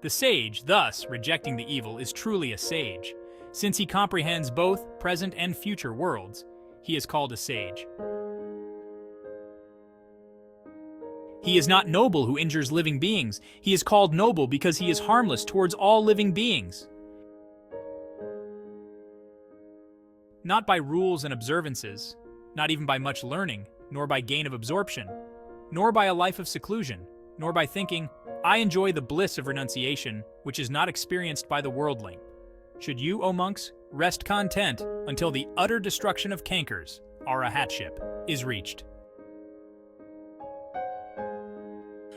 The sage, thus, rejecting the evil, is truly a sage. Since he comprehends both present and future worlds, he is called a sage. He is not noble who injures living beings. He is called noble because he is harmless towards all living beings. Not by rules and observances, not even by much learning, nor by gain of absorption, nor by a life of seclusion, nor by thinking, I enjoy the bliss of renunciation, which is not experienced by the worldling. Should you, O monks, rest content until the utter destruction of cankers, arahatship, is reached.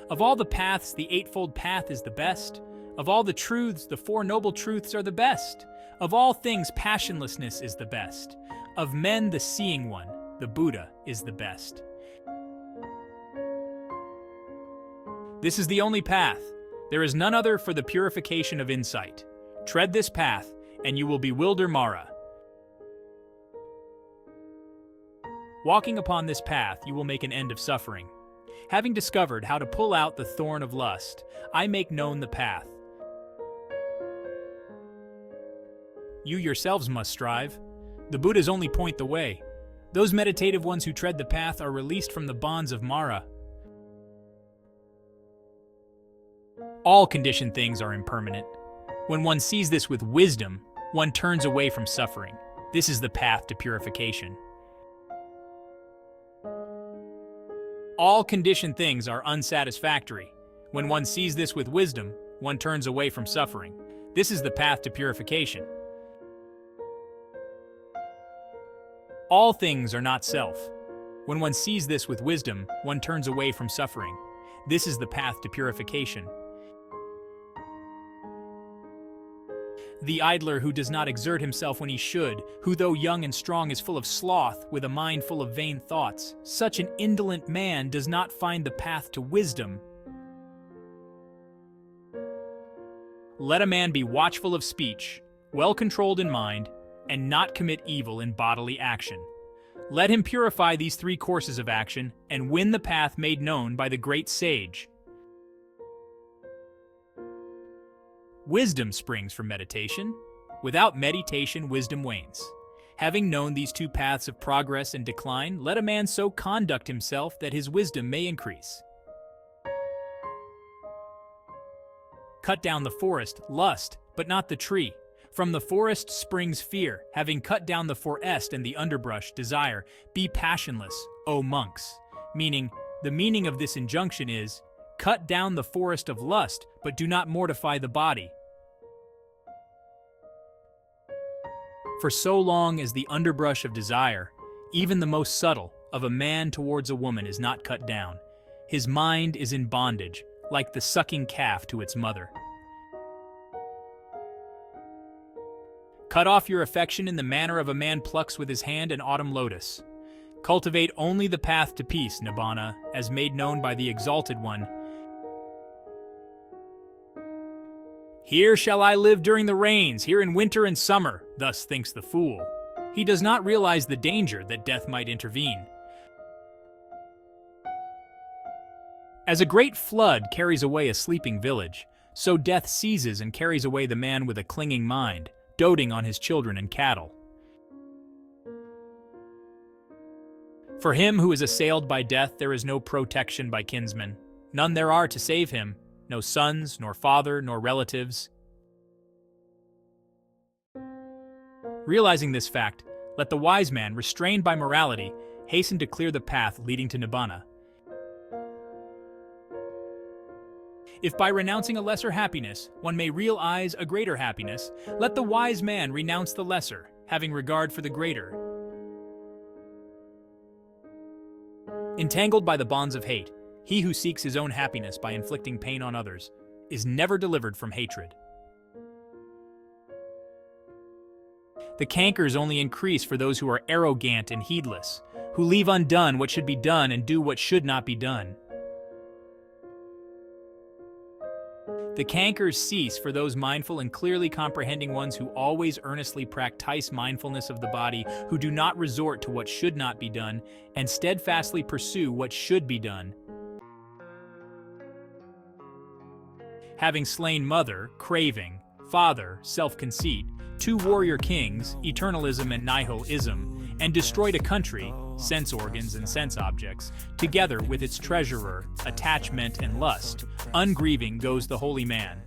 Of all the paths, the Eightfold Path is the best. Of all the truths, the Four Noble Truths are the best. Of all things, passionlessness is the best. Of men, the Seeing One, the Buddha, is the best. This is the only path. There is none other for the purification of insight. Tread this path, and you will bewilder Mara. Walking upon this path, you will make an end of suffering. Having discovered how to pull out the thorn of lust, I make known the path. You yourselves must strive. The Buddhas only point the way. Those meditative ones who tread the path are released from the bonds of Mara. All conditioned things are impermanent. When one sees this with wisdom, one turns away from suffering. This is the path to purification. All conditioned things are unsatisfactory. When one sees this with wisdom, one turns away from suffering. This is the path to purification. All things are not self. When one sees this with wisdom, one turns away from suffering. This is the path to purification. The idler who does not exert himself when he should, who though young and strong is full of sloth, with a mind full of vain thoughts, such an indolent man does not find the path to wisdom. Let a man be watchful of speech, well controlled in mind, and not commit evil in bodily action. Let him purify these three courses of action and win the path made known by the great sage. Wisdom springs from meditation. Without meditation, wisdom wanes. Having known these two paths of progress and decline, let a man so conduct himself that his wisdom may increase. Cut down the forest, lust, but not the tree. From the forest springs fear. Having cut down the forest and the underbrush, desire. Be passionless, O monks. The meaning of this injunction is, cut down the forest of lust, but do not mortify the body. For so long as the underbrush of desire, even the most subtle, of a man towards a woman is not cut down, his mind is in bondage, like the sucking calf to its mother. Cut off your affection in the manner of a man plucks with his hand an autumn lotus. Cultivate only the path to peace, Nibbana, as made known by the Exalted One. Here shall I live during the rains, here in winter and summer, thus thinks the fool. He does not realize the danger that death might intervene. As a great flood carries away a sleeping village, so death seizes and carries away the man with a clinging mind, doting on his children and cattle. For him who is assailed by death there is no protection by kinsmen. None there are to save him, no sons, nor father, nor relatives. Realizing this fact, let the wise man, restrained by morality, hasten to clear the path leading to Nibbana. If by renouncing a lesser happiness, one may realize a greater happiness, let the wise man renounce the lesser, having regard for the greater. Entangled by the bonds of hate, he who seeks his own happiness by inflicting pain on others is never delivered from hatred. The cankers only increase for those who are arrogant and heedless, who leave undone what should be done and do what should not be done. The cankers cease for those mindful and clearly comprehending ones who always earnestly practice mindfulness of the body, who do not resort to what should not be done, and steadfastly pursue what should be done. having slain mother, craving, father, self-conceit, two warrior kings, eternalism and nihilism, and destroyed a country, sense organs and sense objects, together with its treasurer, attachment and lust, ungrieving goes the holy man.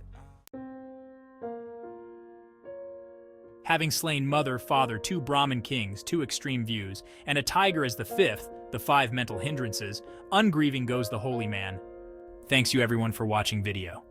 Having slain mother, father, two Brahmin kings, two extreme views, and a tiger as the fifth, the five mental hindrances, ungrieving goes the holy man. Thanks you everyone for watching video.